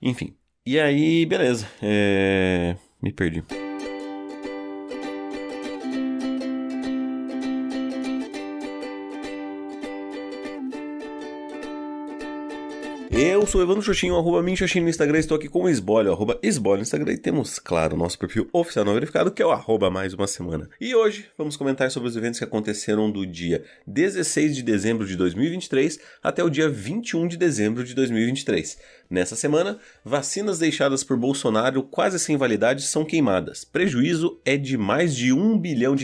Enfim. E aí, beleza. Me perdi. Eu sou o Evandro Xoxinho, @minxoxinho no Instagram, estou aqui com o Esbolho, @esbolho no Instagram, e temos, claro, o nosso perfil oficial não verificado, que é o @mais uma semana. E hoje vamos comentar sobre os eventos que aconteceram do dia 16 de dezembro de 2023 até o dia 21 de dezembro de 2023. Nessa semana, vacinas deixadas por Bolsonaro quase sem validade são queimadas. Prejuízo é de mais de R$1 bilhão.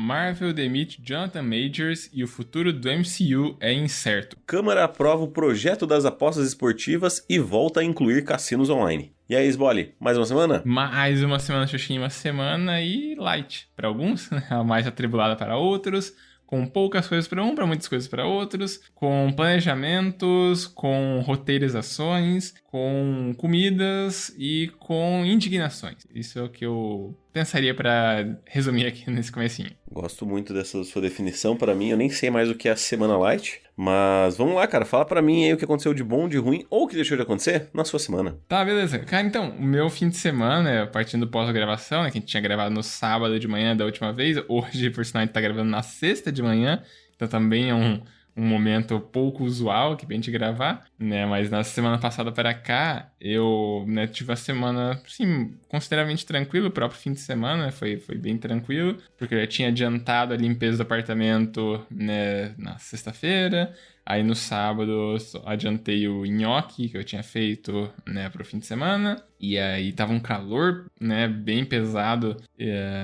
Marvel demite Jonathan Majors e o futuro do MCU é incerto. Câmara aprova o projeto das apostas esportivas e volta a incluir cassinos online. E aí, Sboli, mais uma semana? Mais uma semana, Xuxinha, uma semana e light para alguns, a mais atribulada para outros, com poucas coisas para para muitas coisas para outros, com planejamentos, com roteirizações, com comidas e com indignações. Isso é o que eu pensaria para resumir aqui nesse comecinho. Gosto muito dessa sua definição. Para mim, eu nem sei mais o que é a Semana Light, mas vamos lá, cara, fala pra mim aí o que aconteceu de bom, de ruim, ou o que deixou de acontecer na sua semana. Tá, beleza. Cara, então, o meu fim de semana, partindo do pós-gravação, né, que a gente tinha gravado no sábado de manhã da última vez, hoje, por sinal, a gente tá gravando na sexta de manhã, então também é um momento pouco usual aqui pra gente gravar, né, mas na semana passada para cá, eu, né, tive uma semana, assim, consideravelmente tranquilo, o próprio fim de semana, né, foi bem tranquilo, porque eu já tinha adiantado a limpeza do apartamento, né, na sexta-feira. Aí no sábado adiantei o nhoque que eu tinha feito, né, pro fim de semana. E aí tava um calor, né, bem pesado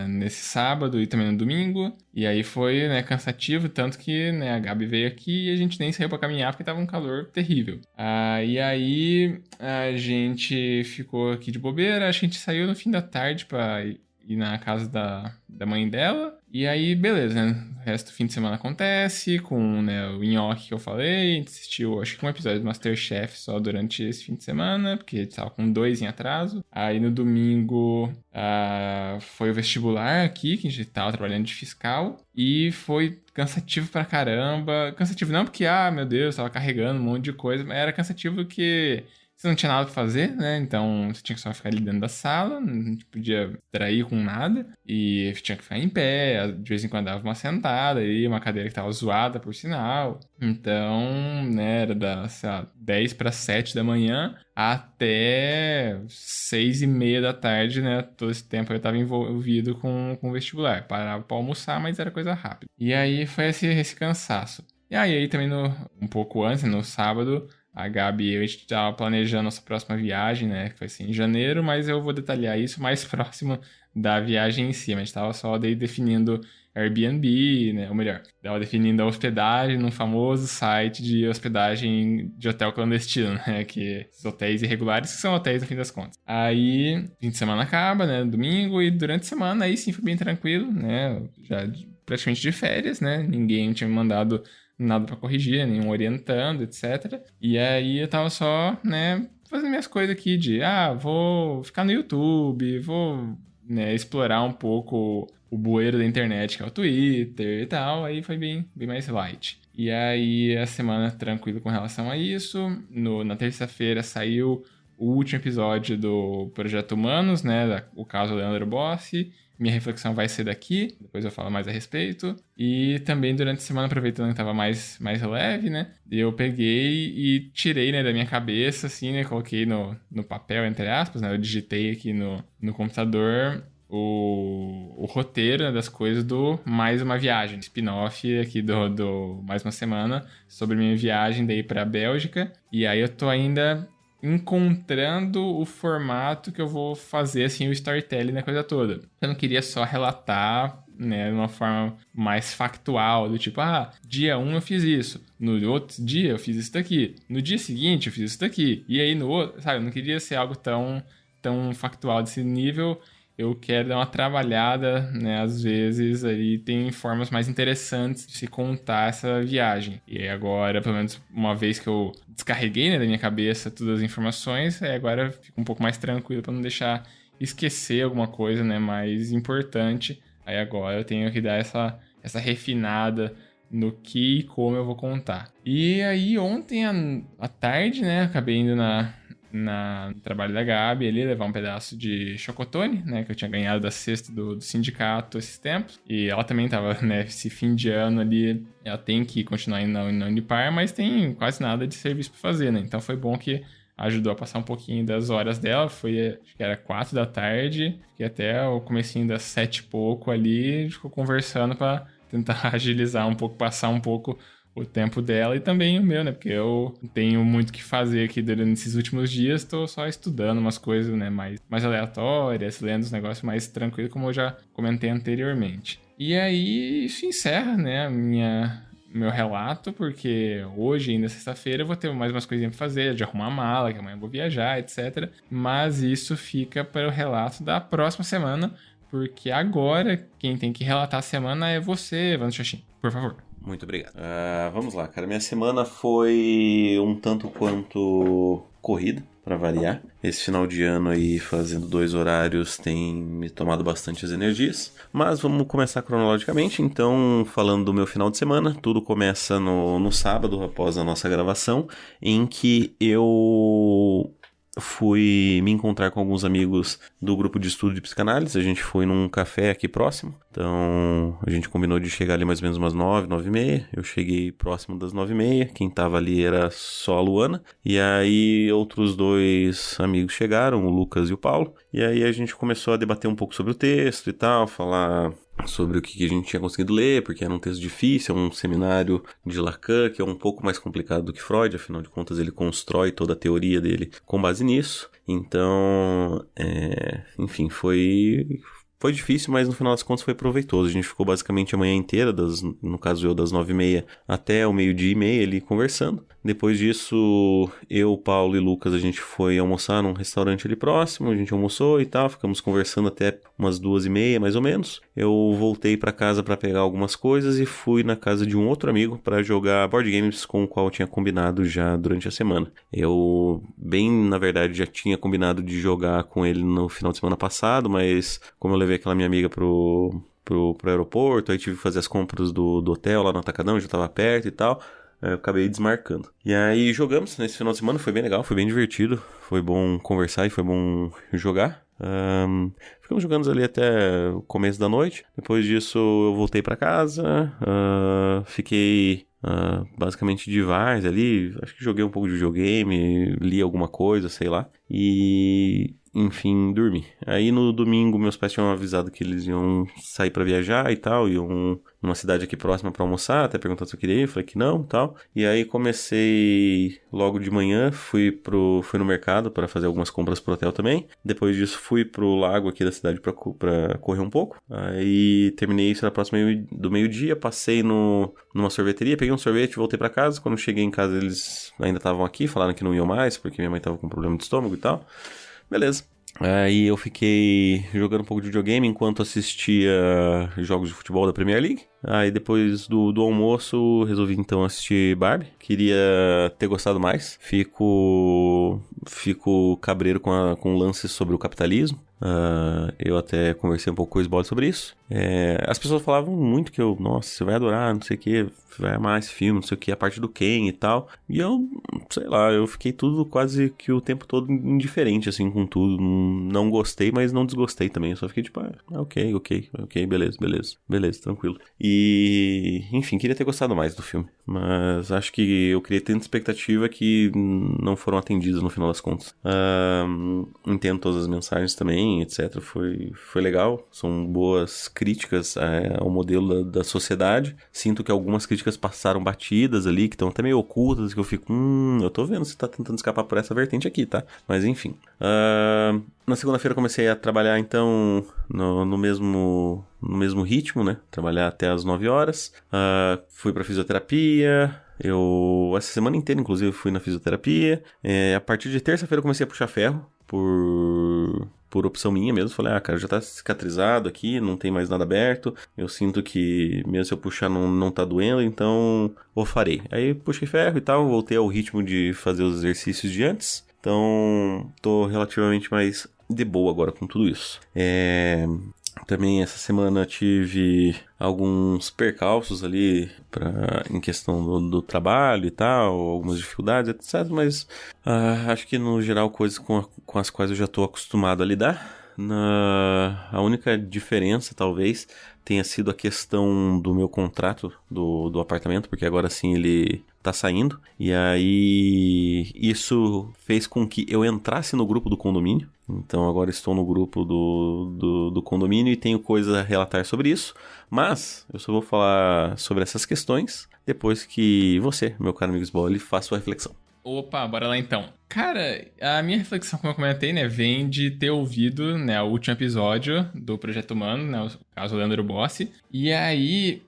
nesse sábado e também no domingo. E aí foi, né, cansativo, tanto que, né, a Gabi veio aqui e a gente nem saiu pra caminhar porque tava um calor terrível. E aí a gente ficou aqui de bobeira, acho que a gente saiu no fim da tarde pra ir na casa da mãe dela. E aí, beleza, né? O resto do fim de semana acontece com, né, o nhoque que eu falei. A gente assistiu, acho que um episódio do MasterChef só durante esse fim de semana, porque a gente tava com 2 em atraso. Aí no domingo foi o vestibular aqui, que a gente tava trabalhando de fiscal. E foi cansativo pra caramba. Cansativo não porque, meu Deus, tava carregando um monte de coisa, mas era cansativo porque você não tinha nada pra fazer, né? Então você tinha que só ficar ali dentro da sala, não podia distrair com nada. E tinha que ficar em pé, de vez em quando dava uma sentada aí, uma cadeira que tava zoada, por sinal. Então, né, era sei lá, 10 para 7 da manhã até 6:30 da tarde, né? Todo esse tempo eu tava envolvido com o vestibular. Parava pra almoçar, mas era coisa rápida. E aí foi esse cansaço. E aí também um pouco antes, no sábado, a Gabi e eu, a gente tava planejando nossa próxima viagem, né? Que vai ser em janeiro, mas eu vou detalhar isso mais próximo da viagem em si. A gente tava só daí definindo Airbnb, né? Ou melhor, tava definindo a hospedagem num famoso site de hospedagem de hotel clandestino, né? Que esses hotéis irregulares que são hotéis no fim das contas. Aí, fim de semana acaba, né? Domingo, e durante a semana aí sim foi bem tranquilo, né? Já praticamente de férias, né? Ninguém tinha me mandado nada pra corrigir, nenhum orientando, etc. E aí eu tava só, né, fazendo minhas coisas aqui de, vou ficar no YouTube, vou, né, explorar um pouco o bueiro da internet, que é o Twitter e tal. Aí foi bem mais light. E aí a semana tranquila com relação a isso. Na terça-feira saiu o último episódio do Projeto Humanos, né, o caso Leandro Bossi. Minha reflexão vai ser daqui, depois eu falo mais a respeito. E também durante a semana, aproveitando que estava mais leve, né? Eu peguei e tirei, né, da minha cabeça, assim, né? Coloquei no papel, entre aspas, né? Eu digitei aqui no computador o roteiro, né, das coisas do Mais Uma Viagem. Spin-off aqui do Mais Uma Semana sobre minha viagem daí pra Bélgica. E aí eu tô ainda encontrando o formato que eu vou fazer, assim, o storytelling na coisa toda. Eu não queria só relatar, né, de uma forma mais factual, do tipo, dia 1 eu fiz isso, no outro dia eu fiz isso daqui, no dia seguinte eu fiz isso daqui, e aí no outro, sabe, eu não queria ser algo tão factual desse nível. Eu quero dar uma trabalhada, né? Às vezes aí tem formas mais interessantes de se contar essa viagem. E aí agora, pelo menos uma vez que eu descarreguei, né, da minha cabeça todas as informações, agora fico um pouco mais tranquilo para não deixar esquecer alguma coisa, né, mais importante. Aí agora eu tenho que dar essa refinada no que e como eu vou contar. E aí ontem à tarde, né, acabei indo no trabalho da Gabi ali, levar um pedaço de chocotone, né, que eu tinha ganhado da cesta do sindicato esses tempos. E ela também tava, né, esse fim de ano ali, ela tem que continuar indo na Unipar, mas tem quase nada de serviço pra fazer, né? Então foi bom que ajudou a passar um pouquinho das horas dela. Foi, acho que era 4 da tarde, e até o comecinho das 7 e pouco ali, a gente ficou conversando pra tentar agilizar um pouco, passar um pouco o tempo dela e também o meu, né? Porque eu tenho muito o que fazer aqui durante esses últimos dias, tô só estudando umas coisas, né, mais aleatórias, lendo os negócios mais tranquilos, como eu já comentei anteriormente. E aí, isso encerra, né, meu relato, porque hoje, ainda sexta-feira, eu vou ter mais umas coisinhas pra fazer, de arrumar a mala, que amanhã eu vou viajar, etc. Mas isso fica para o relato da próxima semana, porque agora quem tem que relatar a semana é você, Evandro Xoxin, por favor. Muito obrigado. Vamos lá, cara. Minha semana foi um tanto quanto corrida, pra variar. Esse final de ano aí, fazendo 2 horários, tem me tomado bastante as energias. Mas vamos começar cronologicamente. Então, falando do meu final de semana, tudo começa no sábado, após a nossa gravação, em que eu fui me encontrar com alguns amigos do grupo de estudo de psicanálise. A gente foi num café aqui próximo. Então, a gente combinou de chegar ali mais ou menos umas 9, 9h30. Eu cheguei próximo das 9h30. Quem tava ali era só a Luana. E aí, outros 2 amigos chegaram, o Lucas e o Paulo. E aí, a gente começou a debater um pouco sobre o texto e tal, falar sobre o que a gente tinha conseguido ler, porque era um texto difícil, é um seminário de Lacan, que é um pouco mais complicado do que Freud, afinal de contas ele constrói toda a teoria dele com base nisso. Então, enfim, foi difícil, mas no final das contas foi proveitoso. A gente ficou basicamente a manhã inteira, no caso eu, das 9h30 até o 12h30 ali conversando. Depois disso, eu, Paulo e Lucas, a gente foi almoçar num restaurante ali próximo, a gente almoçou e tal, ficamos conversando até umas 2h30 mais ou menos. Eu voltei pra casa pra pegar algumas coisas e fui na casa de um outro amigo pra jogar board games com o qual eu tinha combinado já durante a semana. Eu, na verdade, já tinha combinado de jogar com ele no final de semana passado, mas como eu levei aquela minha amiga pro aeroporto, aí tive que fazer as compras do hotel lá no Atacadão, já tava perto e tal. Eu acabei desmarcando. E aí jogamos nesse final de semana, foi bem legal, foi bem divertido. Foi bom conversar e foi bom jogar. Ficamos jogando ali até o começo da noite. Depois disso eu voltei pra casa. Fiquei basicamente de várzea ali. Acho que joguei um pouco de videogame, li alguma coisa, sei lá. E enfim, dormi. Aí no domingo meus pais tinham avisado que eles iam sair pra viajar e tal, iam numa cidade aqui próxima pra almoçar, até perguntar se eu queria ir, eu falei que não e tal. E aí comecei logo de manhã, fui no mercado pra fazer algumas compras pro hotel também. Depois disso fui pro lago aqui da cidade pra correr um pouco. Aí terminei isso na próxima do meio-dia, passei numa sorveteria, peguei um sorvete, voltei pra casa. Quando cheguei em casa eles ainda estavam aqui, falaram que não iam mais, porque minha mãe tava com problema de estômago e tal. Beleza. Aí eu fiquei jogando um pouco de videogame enquanto assistia jogos de futebol da Premier League. Aí depois do almoço resolvi então assistir Barbie. Queria ter gostado mais. Fico cabreiro com lances sobre o capitalismo. Eu até conversei um pouco com o Sbold sobre isso. As pessoas falavam muito que nossa, você vai adorar, não sei o que, vai amar esse filme, não sei o que, a parte do Ken e tal. E eu, sei lá, eu fiquei tudo quase que o tempo todo indiferente, assim, com tudo. Não gostei, mas não desgostei também. Eu só fiquei tipo, ok, beleza, tranquilo. E, enfim, queria ter gostado mais do filme. Mas acho que eu criei tanta expectativa que não foram atendidas no final das contas. Entendo todas as mensagens também, etc. Foi legal. São boas críticas ao modelo da sociedade. Sinto que algumas críticas passaram batidas ali, que estão até meio ocultas, que eu fico, eu tô vendo você tá tentando escapar por essa vertente aqui, tá? Mas enfim. Na segunda-feira comecei a trabalhar, então, no mesmo ritmo, né? Trabalhar até as 9 horas. Fui pra fisioterapia. Essa semana inteira, inclusive, fui na fisioterapia. A partir de terça-feira eu comecei a puxar ferro, por opção minha mesmo. Falei, cara, já tá cicatrizado aqui, não tem mais nada aberto. Eu sinto que, mesmo se eu puxar, não tá doendo, então eu farei. Aí puxei ferro e tal, voltei ao ritmo de fazer os exercícios de antes. Então, tô relativamente mais de boa agora com tudo isso. Também essa semana tive alguns percalços ali em questão do trabalho e tal, algumas dificuldades, etc. Mas acho que no geral coisas com as quais eu já estou acostumado a lidar. A única diferença, talvez, tenha sido a questão do meu contrato do apartamento, porque agora sim ele tá saindo. E aí isso fez com que eu entrasse no grupo do condomínio. Então agora estou no grupo do condomínio e tenho coisa a relatar sobre isso. Mas eu só vou falar sobre essas questões depois que você, meu caro amigo Sbole, faça sua reflexão. Opa, bora lá então. Cara, a minha reflexão, como eu comentei, né, vem de ter ouvido, né, o último episódio do Projeto Humano, né, o caso Leandro Bossi. E aí,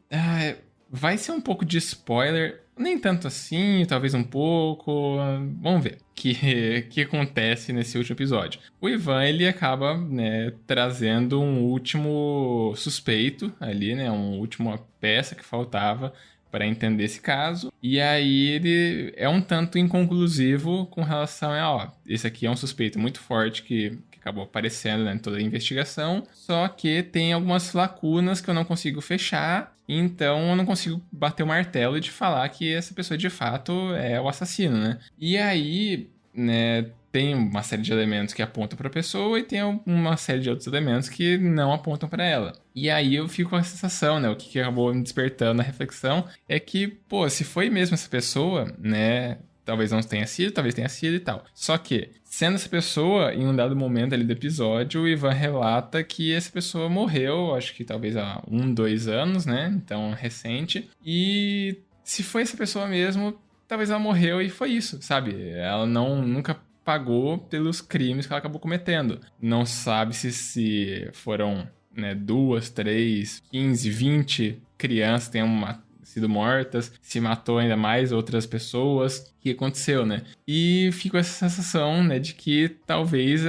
vai ser um pouco de spoiler, nem tanto assim, talvez um pouco, vamos ver o que acontece nesse último episódio. O Ivan, ele acaba, né, trazendo um último suspeito ali, né, uma última peça que faltava para entender esse caso, e aí ele é um tanto inconclusivo com relação a, esse aqui é um suspeito muito forte que acabou aparecendo, né, em toda a investigação, só que tem algumas lacunas que eu não consigo fechar, então eu não consigo bater o martelo de falar que essa pessoa de fato é o assassino, né? E aí, né, tem uma série de elementos que apontam para a pessoa e tem uma série de outros elementos que não apontam para ela. E aí eu fico com a sensação, né, o que acabou me despertando na reflexão é que, pô, se foi mesmo essa pessoa, né, talvez não tenha sido, talvez tenha sido e tal. Só que, sendo essa pessoa, em um dado momento ali do episódio, o Ivan relata que essa pessoa morreu, acho que talvez há 2 anos, né, então recente. E se foi essa pessoa mesmo, talvez ela morreu e foi isso, sabe? Ela nunca pagou pelos crimes que ela acabou cometendo. Não sabe se foram, né, 2, 3, 15, 20 crianças tenham sido mortas, se matou ainda mais outras pessoas. O que aconteceu, né? E fico essa sensação, né, de que talvez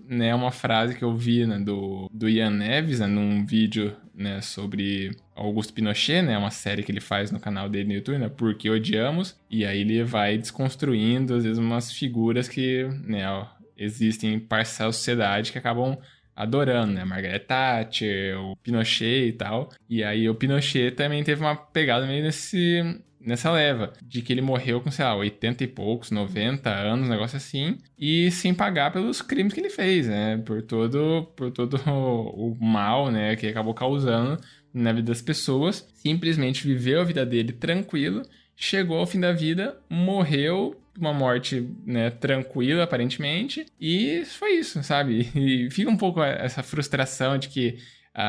né, uma frase que eu vi, né, do Ian Neves, né, num vídeo, né, sobre Augusto Pinochet, né, uma série que ele faz no canal dele no YouTube, né, Por que Odiamos, e aí ele vai desconstruindo, às vezes, umas figuras que, né, existem em parcela da sociedade que acabam adorando, né, Margaret Thatcher, o Pinochet e tal, e aí o Pinochet também teve uma pegada meio nessa leva, de que ele morreu com, sei lá, 80 e poucos, 90 anos, um negócio assim, e sem pagar pelos crimes que ele fez, né, por todo o mal, né, que acabou causando na vida das pessoas, simplesmente viveu a vida dele tranquilo, chegou ao fim da vida, morreu, uma morte, né, tranquila, aparentemente, e foi isso, sabe? E fica um pouco essa frustração de que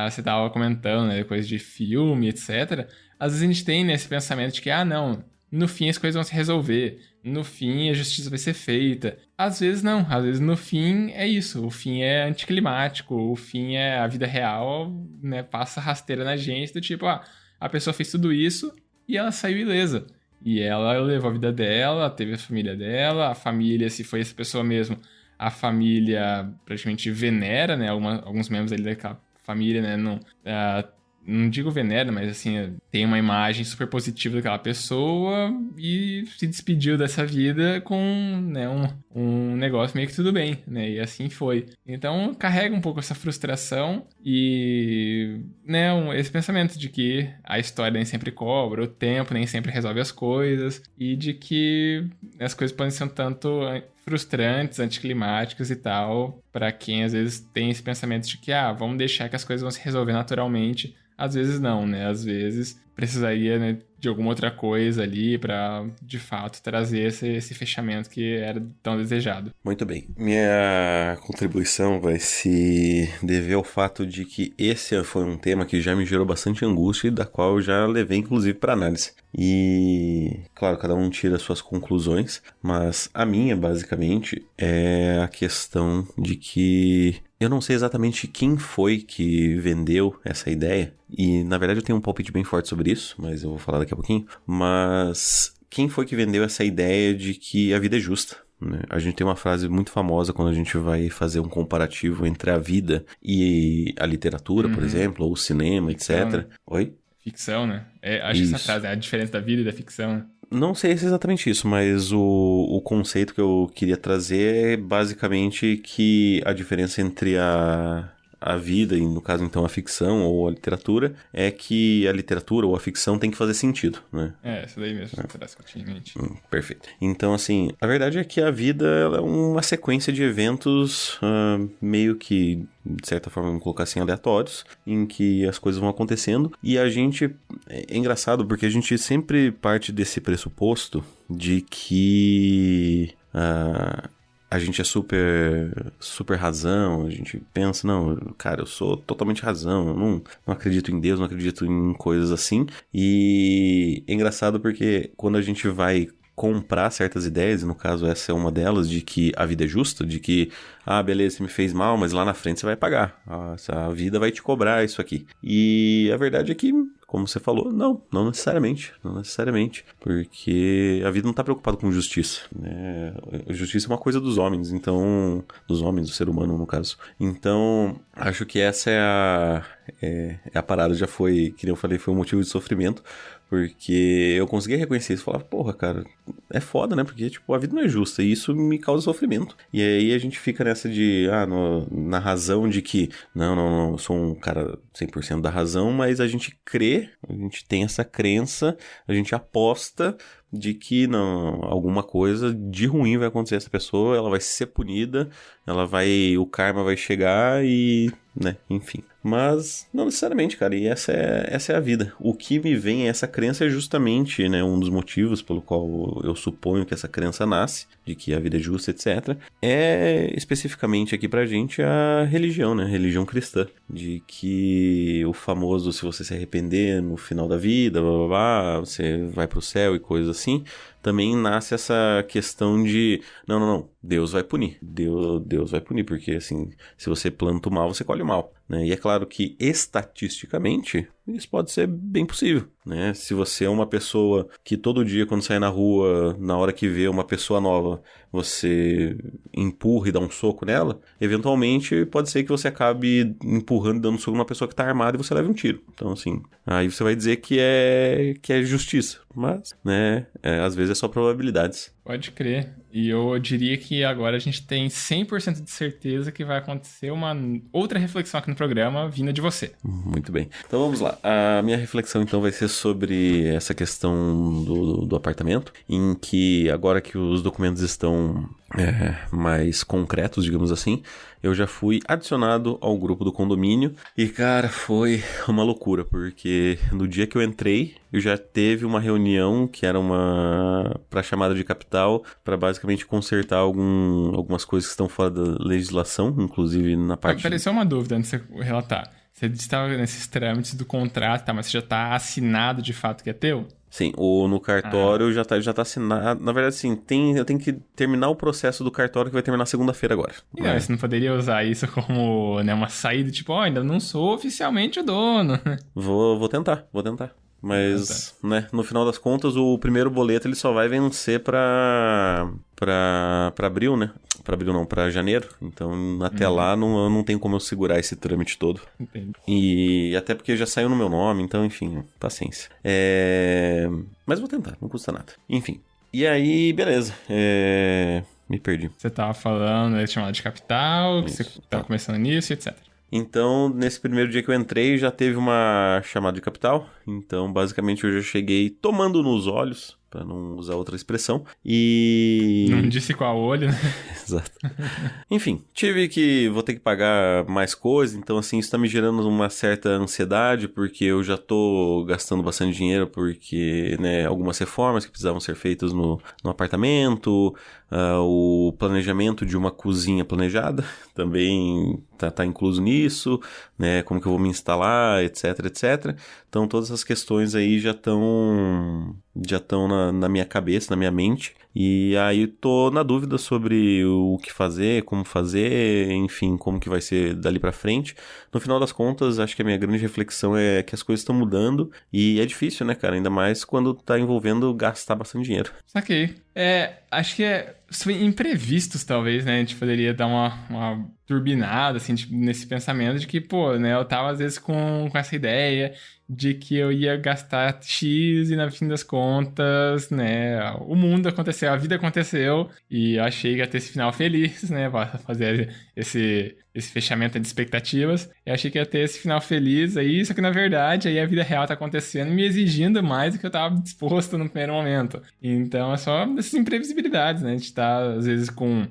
você tava comentando, né, coisa de filme, etc. Às vezes a gente tem, né, esse pensamento de que, não, no fim as coisas vão se resolver, no fim a justiça vai ser feita. Às vezes não, às vezes no fim é isso, o fim é anticlimático, o fim é a vida real, né, passa rasteira na gente, do tipo, a pessoa fez tudo isso e ela saiu ilesa. E ela levou a vida dela, teve a família, se foi essa pessoa mesmo, a família praticamente venera, né, alguns membros ali daquela família, né, não digo venera, mas assim, tem uma imagem super positiva daquela pessoa e se despediu dessa vida com, né, um negócio meio que tudo bem, né, e assim foi. Então, carrega um pouco essa frustração e, né, esse pensamento de que a história nem sempre cobra, o tempo nem sempre resolve as coisas e de que as coisas podem ser um tanto frustrantes, anticlimáticos e tal, para quem às vezes tem esse pensamento de que, vamos deixar que as coisas vão se resolver naturalmente. Às vezes não, né? Às vezes precisaria, né, de alguma outra coisa ali para, de fato, trazer esse fechamento que era tão desejado. Muito bem. Minha contribuição vai se dever ao fato de que esse foi um tema que já me gerou bastante angústia e da qual eu já levei, inclusive, para análise. E, claro, cada um tira suas conclusões, mas a minha, basicamente, é a questão de que eu não sei exatamente quem foi que vendeu essa ideia, e na verdade eu tenho um palpite bem forte sobre isso, mas eu vou falar daqui a pouquinho, mas quem foi que vendeu essa ideia de que a vida é justa? Né? A gente tem uma frase muito famosa quando a gente vai fazer um comparativo entre a vida e a literatura, por exemplo, ou o cinema, ficção, etc. Né? Oi? Ficção, né? Acho que essa frase é a diferença da vida e da ficção, né? Não sei se é exatamente isso, mas o conceito que eu queria trazer é basicamente que a diferença entre a a vida, e no caso então a ficção ou a literatura, é que a literatura ou a ficção tem que fazer sentido, né? Isso daí mesmo, parece que eu tinha em mente. Perfeito. Então, assim, a verdade é que a vida ela é uma sequência de eventos meio que, de certa forma, vamos colocar assim, aleatórios, em que as coisas vão acontecendo, e a gente... É engraçado, porque a gente sempre parte desse pressuposto de que... a gente é super razão, a gente pensa, não, cara, eu sou totalmente razão, eu não acredito em Deus, não acredito em coisas assim. E é engraçado porque quando a gente vai comprar certas ideias, e no caso essa é uma delas, de que a vida é justa, de que, beleza, você me fez mal, mas lá na frente você vai pagar, a vida vai te cobrar isso aqui. E a verdade é que, como você falou, não necessariamente, porque a vida não está preocupada com justiça, né? Justiça é uma coisa dos homens, então, do ser humano no caso. Então, acho que essa é a parada, já foi, que nem eu falei, foi um motivo de sofrimento, porque eu consegui reconhecer isso e falar, porra, cara, é foda, né? Porque, tipo, a vida não é justa e isso me causa sofrimento. E aí a gente fica nessa de, na razão de que, não, eu sou um cara 100% da razão, mas a gente crê, a gente tem essa crença, a gente aposta de que não, alguma coisa de ruim vai acontecer a essa pessoa, ela vai ser punida, o karma vai chegar e, né, enfim. Mas não necessariamente, cara, e essa é a vida. O que me vem, essa crença é justamente, né, um dos motivos pelo qual eu suponho que essa crença nasce, de que a vida é justa, etc. É especificamente aqui pra gente a religião, né, a religião cristã, de que o famoso, se você se arrepender no final da vida, blá blá blá, você vai pro céu e coisas assim. Também nasce essa questão de, não, Deus vai punir. Deus vai punir, porque assim, se você planta o mal, você colhe o mal, né? E é claro que, estatisticamente, isso pode ser bem possível, né? Se você é uma pessoa que todo dia, quando sai na rua, na hora que vê uma pessoa nova, você empurra e dá um soco nela, eventualmente pode ser que você acabe empurrando e dando um soco numa pessoa que tá armada e você leve um tiro. Então, assim, aí você vai dizer que é justiça, mas, né, às vezes é só probabilidades. Pode crer. E eu diria que agora a gente tem 100% de certeza que vai acontecer uma outra reflexão aqui no programa vinda de você. Muito bem. Então vamos lá. A minha reflexão então vai ser sobre essa questão do apartamento, em que agora que os documentos estão mais concretos, digamos assim, eu já fui adicionado ao grupo do condomínio e, cara, foi uma loucura, porque no dia que eu entrei, eu já teve uma reunião que era para chamada de capital, para basicamente consertar algumas coisas que estão fora da legislação, inclusive na parte... Apareceu uma dúvida antes de você relatar. Você estava nesses trâmites do contrato, tá, mas você já está assinado de fato que é teu? Sim, ou no cartório já tá assinado. Na verdade, sim, eu tenho que terminar o processo do cartório que vai terminar segunda-feira agora. E não, você não poderia usar isso como, né, uma saída, tipo, ainda não sou oficialmente o dono. Vou tentar. Mas, né, no final das contas, o primeiro boleto ele só vai vencer pra abril, né? Pra abril não, pra janeiro. Então, até lá, não tem como eu segurar esse trâmite todo. Entendi. E até porque já saiu no meu nome, então, enfim, paciência. Mas vou tentar, não custa nada. Enfim. E aí, beleza. Me perdi. Você tava falando de chamada de capital, que você tava começando nisso, etc. Então, nesse primeiro dia que eu entrei, já teve uma chamada de capital. Então, basicamente, eu já cheguei tomando nos olhos, para não usar outra expressão. E... Não disse qual olho, né? Exato. Enfim, vou ter que pagar mais coisas. Então, assim, isso tá me gerando uma certa ansiedade, porque eu já tô gastando bastante dinheiro, porque, né, algumas reformas que precisavam ser feitas no apartamento, o planejamento de uma cozinha planejada também tá incluso nisso, né, como que eu vou me instalar, etc, etc. Então, todas essas questões aí já estão na minha cabeça, na minha mente. E aí tô na dúvida sobre o que fazer, como fazer, enfim, como que vai ser dali pra frente. No final das contas, acho que a minha grande reflexão é que as coisas estão mudando e é difícil, né, cara? Ainda mais quando tá envolvendo gastar bastante dinheiro. Saquei. Acho que imprevistos, talvez, né? A gente poderia dar uma turbinada, assim, tipo, nesse pensamento de que, pô, né? Eu tava, às vezes, com essa ideia de que eu ia gastar X e, no fim das contas, né? O mundo aconteceu, a vida aconteceu e eu achei que ia ter esse final feliz, né? Pra fazer esse esse fechamento de expectativas. Eu achei que ia ter esse final feliz aí, só que na verdade aí a vida real tá acontecendo e me exigindo mais do que eu tava disposto no primeiro momento. Então é só essas imprevisibilidades, né? A gente tá às vezes com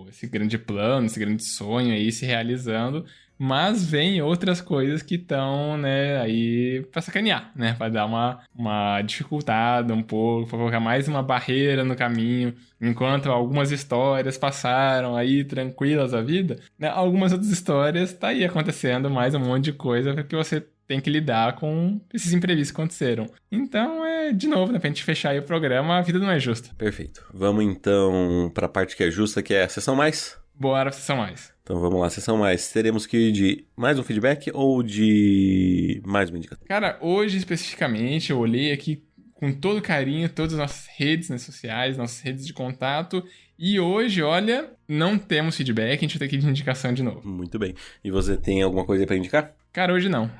esse grande plano, esse grande sonho aí se realizando, mas vem outras coisas que estão, né, aí pra sacanear, né? Pra dar uma dificultada um pouco, pra colocar mais uma barreira no caminho. Enquanto algumas histórias passaram aí tranquilas a vida, né? Algumas outras histórias tá aí acontecendo mais um monte de coisa porque você tem que lidar com esses imprevistos que aconteceram. Então, de novo, né, pra gente fechar aí o programa, a vida não é justa. Perfeito. Vamos então pra parte que é justa, que é a sessão mais? Bora pra sessão mais. Então vamos lá, sessão mais. Teremos que ir de mais um feedback ou de mais uma indicação? Cara, hoje especificamente eu olhei aqui com todo carinho todas as nossas redes, né, sociais, nossas redes de contato. E hoje, olha, não temos feedback, a gente vai ter que ir de indicação de novo. Muito bem. E você tem alguma coisa aí pra indicar? Cara, hoje não.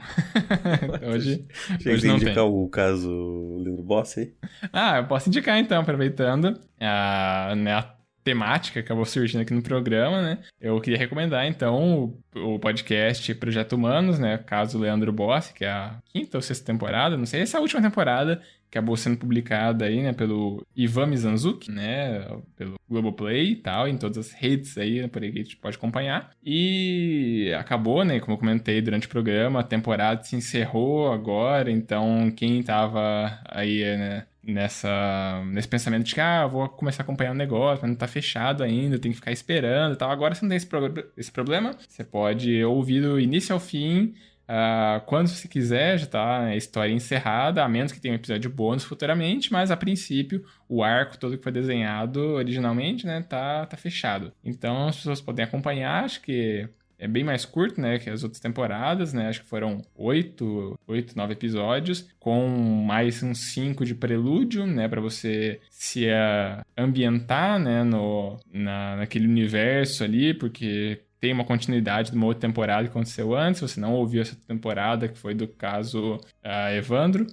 hoje não indicar tem. o caso Livro Boss aí? Eu posso indicar então, aproveitando né, a temática que acabou surgindo aqui no programa, né? Eu queria recomendar, então, o podcast Projeto Humanos, né? Caso Leandro Bossi, que é a 5ª ou 6ª temporada, não sei, essa é a última temporada, que acabou sendo publicada aí, né? Pelo Ivan Mizanzuki, né? Pelo Globoplay e tal, em todas as redes aí, né, por aí que a gente pode acompanhar. E acabou, né? Como eu comentei durante o programa, a temporada se encerrou agora, então quem tava aí, né? Nesse pensamento de que, vou começar a acompanhar o negócio, mas não tá fechado ainda, tem que ficar esperando e tal. Agora você não tem esse problema. Você pode ouvir do início ao fim, quando você quiser, já tá a história encerrada, a menos que tenha um episódio bônus futuramente, mas a princípio o arco todo que foi desenhado originalmente, né, tá fechado. Então as pessoas podem acompanhar, acho que é bem mais curto, né, que as outras temporadas, né? Acho que foram 8, 9 episódios, com mais uns 5 de prelúdio, né? Pra você se ambientar, né, naquele universo ali, porque tem uma continuidade de uma outra temporada que aconteceu antes. Se você não ouviu essa temporada, que foi do caso Evandro,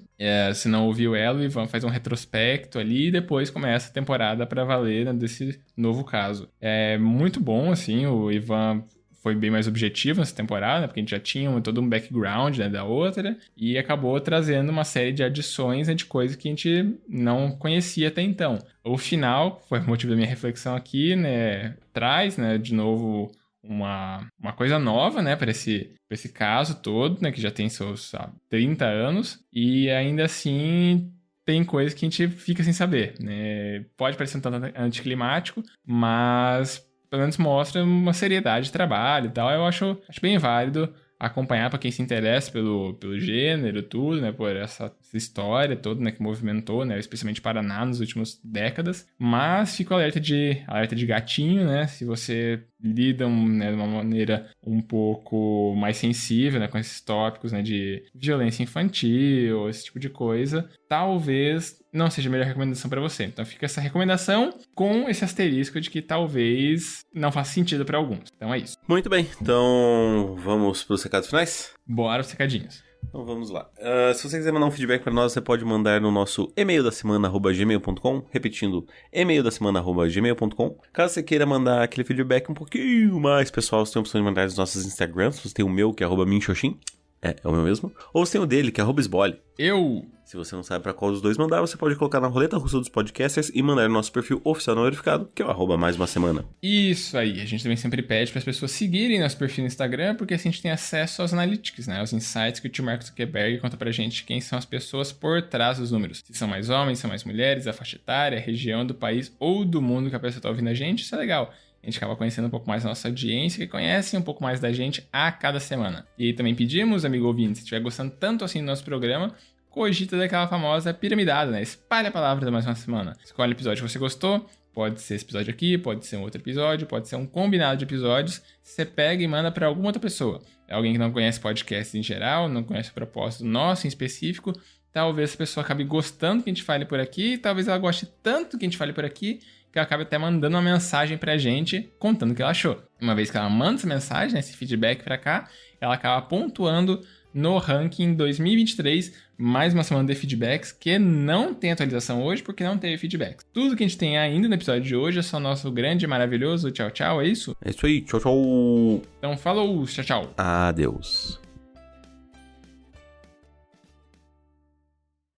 se não ouviu ela, o Ivan faz um retrospecto ali e depois começa a temporada pra valer, né, desse novo caso. É muito bom, assim, o Ivan foi bem mais objetivo nessa temporada, porque a gente já tinha todo um background, né, da outra, e acabou trazendo uma série de adições, né, de coisas que a gente não conhecia até então. O final, foi o motivo da minha reflexão aqui, né, traz, né, de novo uma coisa nova, né, para esse caso todo, né, que já tem seus 30 anos, e ainda assim tem coisas que a gente fica sem saber, né. Pode parecer um tanto anticlimático, mas pelo menos mostra uma seriedade de trabalho e tal. Eu acho bem válido acompanhar para quem se interessa pelo gênero, tudo, né, por essa história toda, né, que movimentou, né, especialmente Paraná nas últimas décadas. Mas fico alerta de gatinho, né, se você lida, né, de uma maneira um pouco mais sensível, né, com esses tópicos, né, de violência infantil, esse tipo de coisa, talvez não seja a melhor recomendação para você. Então fica essa recomendação com esse asterisco de que talvez não faça sentido para alguns. Então é isso. Muito bem, então vamos para os recados finais? Bora os recadinhos. Então vamos lá. Se você quiser mandar um feedback para nós, você pode mandar no nosso e-mail da semana@gmail.com, repetindo, e-mail da semana@gmail.com. Caso você queira mandar aquele feedback um pouquinho mais pessoal, você tem a opção de mandar nos nossos Instagrams. Você tem o meu, que é @minxoxin, é o meu mesmo. Ou você tem o dele, que é @sbole. Se você não sabe para qual dos dois mandar, você pode colocar na roleta russa dos podcasters e mandar no nosso perfil oficial não verificado, que é o @mais uma semana. Isso aí, a gente também sempre pede para as pessoas seguirem nosso perfil no Instagram, porque assim a gente tem acesso aos analytics, né, aos insights que o tio Mark Zuckerberg conta pra gente quem são as pessoas por trás dos números. Se são mais homens, são mais mulheres, a faixa etária, a região do país ou do mundo que a pessoa tá ouvindo a gente, isso é legal. A gente acaba conhecendo um pouco mais da nossa audiência, que conhece um pouco mais da gente a cada semana. E também pedimos, amigo ouvinte, se estiver gostando tanto assim do nosso programa, cogita daquela famosa piramidada, né? Espalha a palavra da mais uma semana. Escolhe o episódio que você gostou, pode ser esse episódio aqui, pode ser um outro episódio, pode ser um combinado de episódios. Você pega e manda para alguma outra pessoa. Alguém que não conhece podcast em geral, não conhece o propósito nosso em específico. Talvez essa pessoa acabe gostando que a gente fale por aqui, talvez ela goste tanto que a gente fale por aqui, que ela acabe até mandando uma mensagem pra gente contando o que ela achou. Uma vez que ela manda essa mensagem, esse feedback pra cá, ela acaba pontuando no ranking 2023 mais uma semana de feedbacks, que não tem atualização hoje porque não teve feedbacks. Tudo que a gente tem ainda no episódio de hoje é só nosso grande e maravilhoso tchau, tchau, é isso? É isso aí, tchau, tchau. Então falou, tchau, tchau. Adeus.